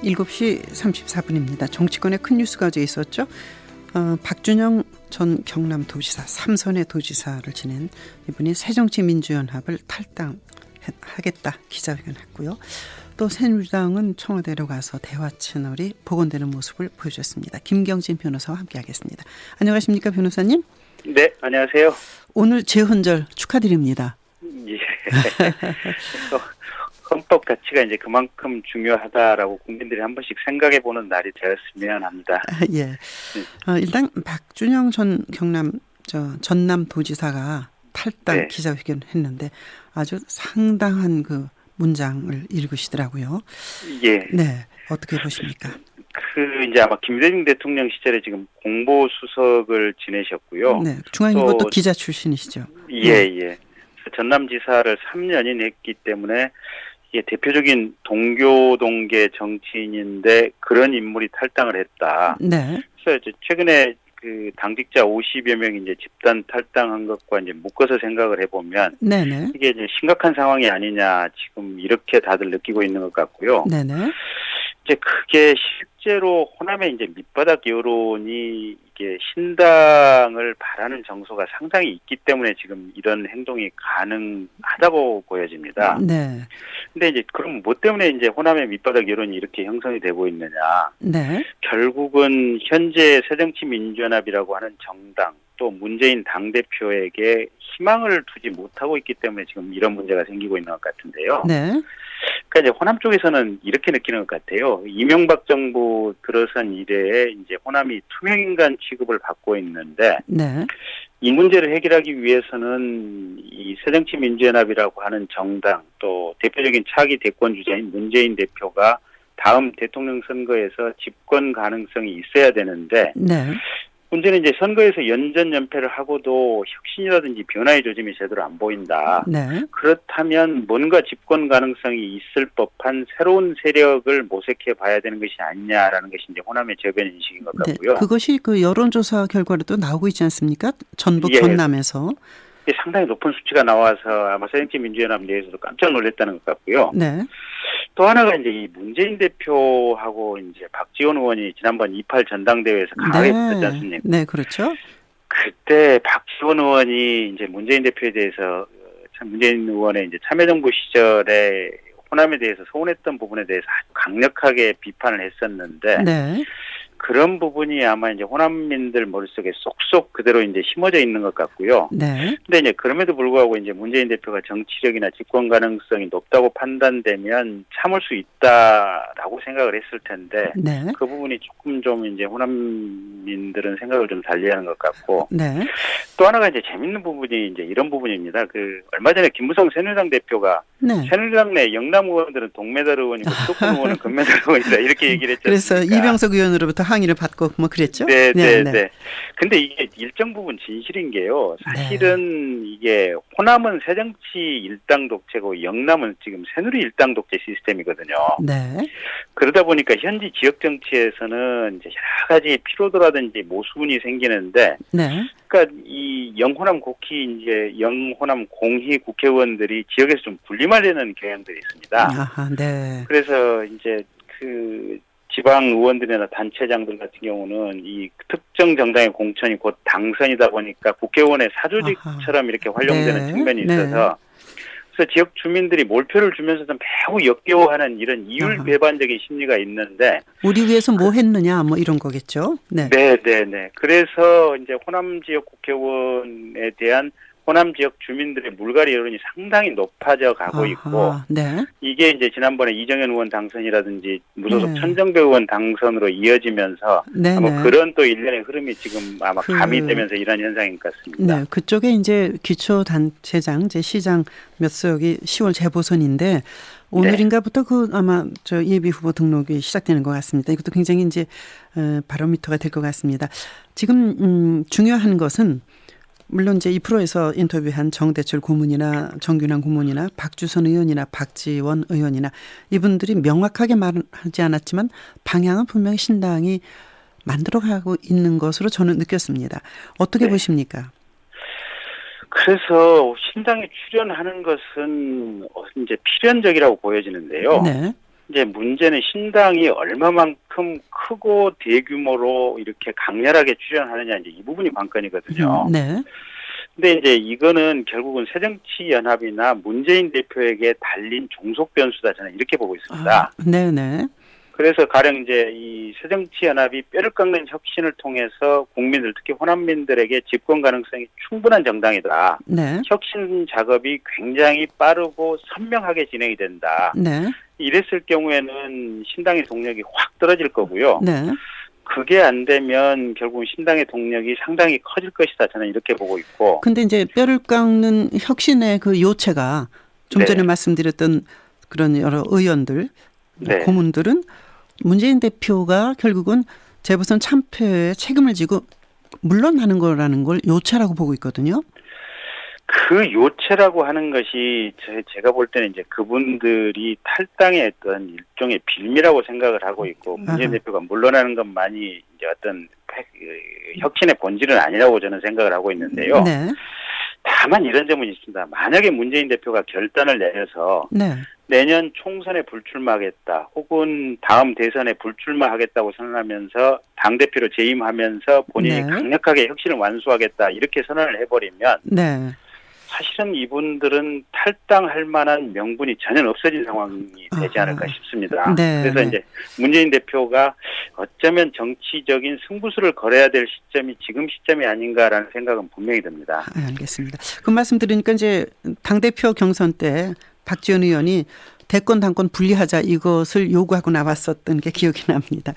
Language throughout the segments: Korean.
7시 34분입니다. 정치권에 큰 뉴스가 어제 있었죠. 박준영 전 경남도지사 3선의 도지사를 지낸 이분이 새정치민주연합을 탈당하겠다 기자회견했고요. 또 새누리당은 청와대로 가서 대화 채널이 복원되는 모습을 보여줬습니다. 김경진 변호사와 함께하겠습니다. 안녕하십니까 변호사님? 네, 안녕하세요. 오늘 재헌절 축하드립니다. 예. 헌법 가치가 이제 그만큼 중요하다라고 국민들이 한 번씩 생각해보는 날이 되었으면 합니다. 예. 일단 박준영 전 전남도지사가 탈당 기자회견을 했는데 아주 상당한 그 문장을 읽으시더라고요. 예. 네, 어떻게 보십니까? 이제 아마 김대중 대통령 시절에 지금 공보수석을 지내셨고요. 네, 중앙일보 기자 출신이시죠. 예. 전남지사를 3년이나 했기 때문에 이게 대표적인 동계 정치인인데 그런 인물이 탈당을 했다. 네. 그래서 이제 최근에 그 당직자 50여 명이 이제 집단 탈당한 것과 이제 묶어서 생각을 해보면 네네. 이게 이제 심각한 상황이 아니냐 지금 이렇게 다들 느끼고 있는 것 같고요. 네네. 이제 그게 실제로 호남의 이제 밑바닥 여론이 이게 신당을 바라는 정서가 상당히 있기 때문에 지금 이런 행동이 가능하다고 보여집니다. 네. 근데 이제 그럼 뭐 때문에 이제 호남의 밑바닥 여론이 이렇게 형성이 되고 있느냐? 네. 결국은 현재 새정치민주연합이라고 하는 정당 또 문재인 당대표에게 희망을 두지 못하고 있기 때문에 지금 이런 문제가 생기고 있는 것 같은데요. 네. 그러니까 이제 호남 쪽에서는 이렇게 느끼는 것 같아요. 이명박 정부 들어선 이래에 이제 호남이 투명인간 취급을 받고 있는데 네. 이 문제를 해결하기 위해서는 이 새정치민주연합이라고 하는 정당 또 대표적인 차기 대권 주자인 문재인 대표가 다음 대통령 선거에서 집권 가능성이 있어야 되는데 네. 문제는 이제 선거에서 연전연패를 하고도 혁신이라든지 변화의 조짐이 제대로 안 보인다. 네. 그렇다면 뭔가 집권 가능성이 있을 법한 새로운 세력을 모색해 봐야 되는 것이 아니냐라는 것이 이제 호남의 저변 인식인 것 같고요. 네. 그것이 그 여론조사 결과로도 나오고 있지 않습니까? 전북 전남에서. 상당히 높은 수치가 나와서 아마 새정치민주연합 내에서도 깜짝 놀랐다는 것 같고요. 네. 또 하나가 이제 이 문재인 대표하고 이제 박지원 의원이 지난번 28 전당대회에서 강하게 붙었지 않습니까? 네, 그렇죠. 그때 박지원 의원이 이제 문재인 대표에 대해서 문재인 의원의 이제 참여정부 시절에 호남에 대해서 서운했던 부분에 대해서 아주 강력하게 비판을 했었는데 네. 그런 부분이 아마 이제 호남민들 머릿속에 쏙쏙 그대로 이제 심어져 있는 것 같고요. 네. 근데 이제 그럼에도 불구하고 이제 문재인 대표가 정치력이나 집권 가능성이 높다고 판단되면 참을 수 있다라고 생각을 했을 텐데 네. 그 부분이 조금 좀 이제 호남민들은 생각을 좀 달리하는 것 같고 네. 또 하나가 이제 재밌는 부분이 이제 이런 부분입니다. 얼마 전에 김무성 새누리당 대표가 새누리당 내 영남 의원들은 동메달 의원이고 수도권 의원은 금메달 의원이다 이렇게 얘기를 했죠. 그래서 이병석 의원으로부터 항의를 받고 뭐 그랬죠? 네. 근데 이게 일정 부분 진실인 게요. 사실은 이게 호남은 새정치 일당 독재고 영남은 지금 새누리 일당 독재 시스템이거든요. 네. 그러다 보니까 현지 지역 정치에서는 이제 여러 가지 피로도라든지 모순이 생기는데, 그러니까 이 영호남 영호남 공희 국회의원들이 지역에서 좀 분리하려는 경향들이 있습니다. 아하, 네. 그래서 이제 지방 의원들이나 단체장들 같은 경우는 이 특정 정당의 공천이 곧 당선이다 보니까 국회의원의 사조직처럼 이렇게 활용되는 측면이 있어서 그래서 지역 주민들이 몰표를 주면서도 매우 역겨워하는 이런 이율배반적인 심리가 있는데 우리 위해서 뭐 했느냐 뭐 이런 거겠죠. 네. 그래서 이제 호남 지역 국회의원에 대한 호남 지역 주민들의 물갈이 여론이 상당히 높아져 가고 있고 이게 이제 지난번에 이정현 의원 당선이라든지 무소속 천정배 의원 당선으로 이어지면서 아마 그런 또 일련의 흐름이 지금 아마 가미되면서 이런 현상인 것 같습니다. 네, 그쪽에 이제 기초단체장, 시장 몇 석이 10월 재보선인데 오늘인가부터 아마 예비 후보 등록이 시작되는 것 같습니다. 이것도 굉장히 이제 바로미터가 될 것 같습니다. 지금 중요한 것은 물론 이제 2프로에서 인터뷰한 정대철 고문이나 정균환 고문이나 박주선 의원이나 박지원 의원이나 이분들이 명확하게 말하지 않았지만 방향은 분명히 신당이 만들어가고 있는 것으로 저는 느꼈습니다. 어떻게 보십니까? 그래서 신당에 출연하는 것은 이제 필연적이라고 보여지는데요. 이제 문제는 신당이 얼마만큼 크고 대규모로 이렇게 강렬하게 출연하느냐 이제 이 부분이 관건이거든요. 네. 근데 이제 이거는 결국은 새정치연합이나 문재인 대표에게 달린 종속 변수다 저는 이렇게 보고 있습니다. 네네. 그래서 가령 이제 이 새정치연합이 뼈를 깎는 혁신을 통해서 국민들 특히 호남민들에게 집권 가능성이 충분한 정당이다. 네. 혁신 작업이 굉장히 빠르고 선명하게 진행이 된다. 네. 이랬을 경우에는 신당의 동력이 확 떨어질 거고요. 네. 그게 안 되면 결국 신당의 동력이 상당히 커질 것이다. 저는 이렇게 보고 있고. 근데 이제 뼈를 깎는 혁신의 그 요체가 좀 전에 말씀드렸던 그런 여러 의원들, 고문들은 문재인 대표가 결국은 재보선 참패에 책임을 지고 물러나는 거라는 걸 요체라고 보고 있거든요. 그 요체라고 하는 것이 제가 볼 때는 이제 그분들이 탈당의 어떤 일종의 빌미라고 생각을 하고 있고 문재인 대표가 물러나는 것만이 이제 어떤 혁신의 본질은 아니라고 저는 생각을 하고 있는데요. 네. 다만 이런 점은 있습니다. 만약에 문재인 대표가 결단을 내려서 내년 총선에 불출마하겠다 혹은 다음 대선에 불출마하겠다고 선언하면서 당대표로 재임하면서 본인이 강력하게 혁신을 완수하겠다 이렇게 선언을 해버리면 사실은 이분들은 탈당할 만한 명분이 전혀 없어진 상황이 되지 않을까 싶습니다. 그래서 이제 문재인 대표가 어쩌면 정치적인 승부수를 걸어야 될 시점이 지금 시점이 아닌가라는 생각은 분명히 듭니다. 알겠습니다. 그 말씀 들으니까 이제 당대표 경선 때 박지원 의원이 대권 당권 분리하자 이것을 요구하고 나왔었던 게 기억이 납니다.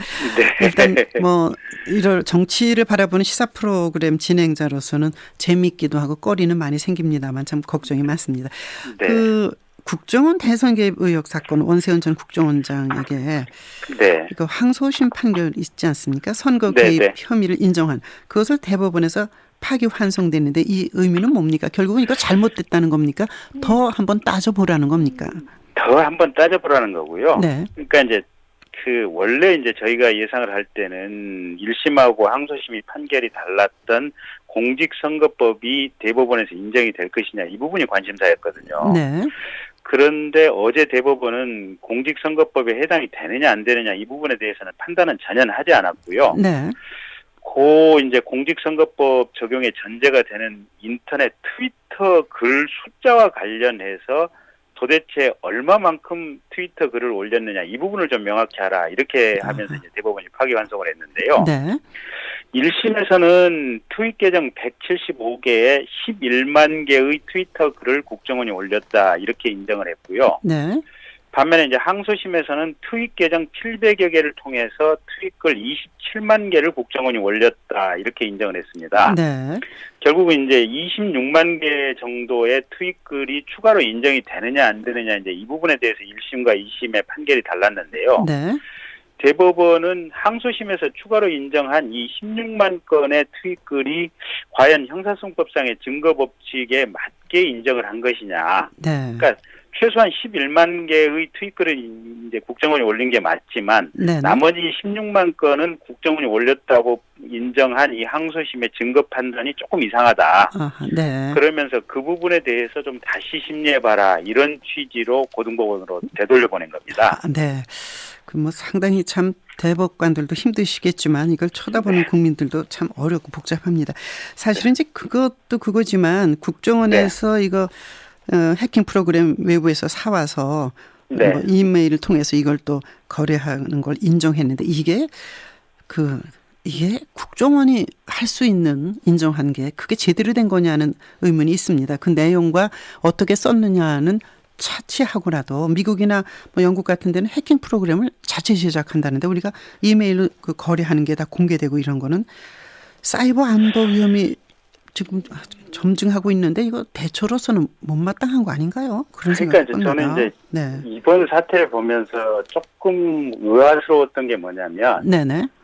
일단 뭐 이런 정치를 바라보는 시사 프로그램 진행자로서는 재미있기도 하고 꺼리는 많이 생깁니다만 참 걱정이 많습니다. 그 국정원 대선 개입 의혹 사건 원세훈 전 국정원장에게 이거 항소심 판결 있지 않습니까? 선거 개입 혐의를 인정한 그것을 대법원에서 파기환송됐는데 이 의미는 뭡니까? 결국은 이거 잘못됐다는 겁니까? 더 한번 따져보라는 겁니까? 더 한번 따져보라는 거고요. 그러니까 이제 그 원래 이제 저희가 예상을 할 때는 1심하고 항소심이 판결이 달랐던 공직선거법이 대법원에서 인정이 될 것이냐 이 부분이 관심사였거든요. 그런데 어제 대법원은 공직선거법에 해당이 되느냐 안 되느냐 이 부분에 대해서는 판단은 전혀 하지 않았고요. 고 이제 공직선거법 적용의 전제가 되는 인터넷 트위터 글 숫자와 관련해서 도대체 얼마만큼 트위터 글을 올렸느냐 이 부분을 좀 명확히 하라 이렇게 하면서 이제 대법원이 파기환송을 했는데요. 1심에서는 트윗 계정 175개에 11만 개의 트위터 글을 국정원이 올렸다 이렇게 인정을 했고요. 반면에 이제 항소심에서는 트윗 계정 700여 개를 통해서 트윗 글 27만 개를 국정원이 올렸다 이렇게 인정을 했습니다. 결국은 이제 26만 개 정도의 트윗 글이 추가로 인정이 되느냐 안 되느냐 이제 이 부분에 대해서 1심과 2심의 판결이 달랐는데요. 대법원은 항소심에서 추가로 인정한 이 16만 건의 트윗 글이 과연 형사소송법상의 증거 법칙에 맞게 인정을 한 것이냐. 그러니까 최소한 11만 개의 트윗글을 이제 국정원이 올린 게 맞지만 나머지 16만 건은 국정원이 올렸다고 인정한 이 항소심의 증거 판단이 조금 이상하다. 그러면서 그 부분에 대해서 좀 다시 심리해봐라 이런 취지로 고등법원으로 되돌려보낸 겁니다. 그 뭐 상당히 참 대법관들도 힘드시겠지만 이걸 쳐다보는 국민들도 참 어렵고 복잡합니다. 사실은 이제 그것도 그거지만 국정원에서 이거 해킹 프로그램 외부에서 사와서 뭐 이메일을 통해서 이걸 또 거래하는 걸 인정했는데 이게 국정원이 할 수 있는 인정한 게 그게 제대로 된 거냐는 의문이 있습니다. 그 내용과 어떻게 썼느냐는 차치하고라도 미국이나 뭐 영국 같은 데는 해킹 프로그램을 자체 제작한다는데 우리가 이메일로 그 거래하는 게 다 공개되고 이런 거는 사이버 안보 위험이 지금 점증하고 있는데 이거 대처로서는 못마땅한 거 아닌가요? 그런 그러니까 저는 이제 이번 사태를 보면서 조금 의아스러웠던 게 뭐냐면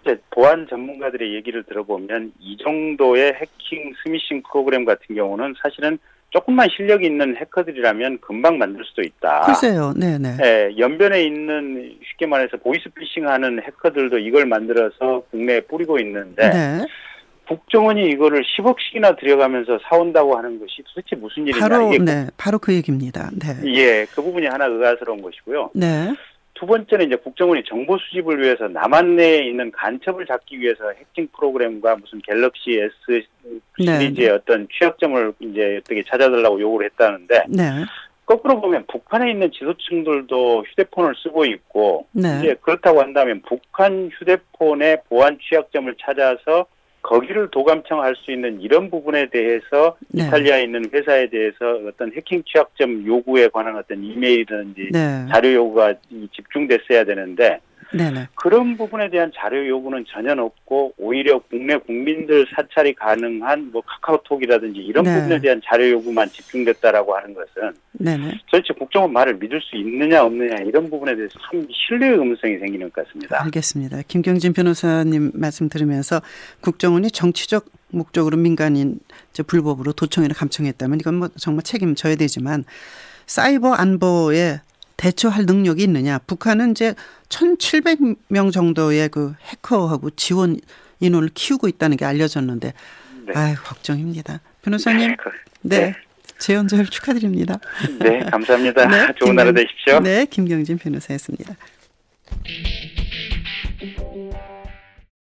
이제 보안 전문가들의 얘기를 들어보면 이 정도의 해킹 스미싱 프로그램 같은 경우는 사실은 조금만 실력이 있는 해커들이라면 금방 만들 수도 있다. 글쎄요. 연변에 있는 쉽게 말해서 보이스피싱하는 해커들도 이걸 만들어서 국내에 뿌리고 있는데 국정원이 이거를 10억씩이나 들여가면서 사온다고 하는 것이 도대체 무슨 일이냐. 바로 그 얘기입니다. 그 부분이 하나 의아스러운 것이고요. 두 번째는 이제 국정원이 정보 수집을 위해서 남한 내에 있는 간첩을 잡기 위해서 해킹 프로그램과 무슨 갤럭시 S 시리즈의 어떤 취약점을 이제 어떻게 찾아달라고 요구를 했다는데 거꾸로 보면 북한에 있는 지도층들도 휴대폰을 쓰고 있고 이제 그렇다고 한다면 북한 휴대폰의 보안 취약점을 찾아서 거기를 도감청할 수 있는 이런 부분에 대해서 이탈리아에 있는 회사에 대해서 어떤 해킹 취약점 요구에 관한 어떤 이메일이든지 자료 요구가 집중됐어야 되는데 그런 부분에 대한 자료 요구는 전혀 없고 오히려 국내 국민들 사찰이 가능한 뭐 카카오톡이라든지 이런 부분에 대한 자료 요구만 집중됐다라고 하는 것은 도대체 국정원 말을 믿을 수 있느냐 없느냐 이런 부분에 대해서 참 신뢰 의문성이 생기는 것 같습니다. 알겠습니다. 김경진 변호사님 말씀 들으면서 국정원이 정치적 목적으로 민간인 불법으로 도청이나 감청했다면 이건 뭐 정말 책임져야 되지만 사이버 안보에 대처할 능력이 있느냐. 북한은 이제 1,700명 정도의 그 해커하고 지원 인원을 키우고 있다는 게 알려졌는데 아유, 걱정입니다. 변호사님. 재연절 축하드립니다. 네, 감사합니다. 좋은 하루 되십시오. 네, 김경진 변호사였습니다.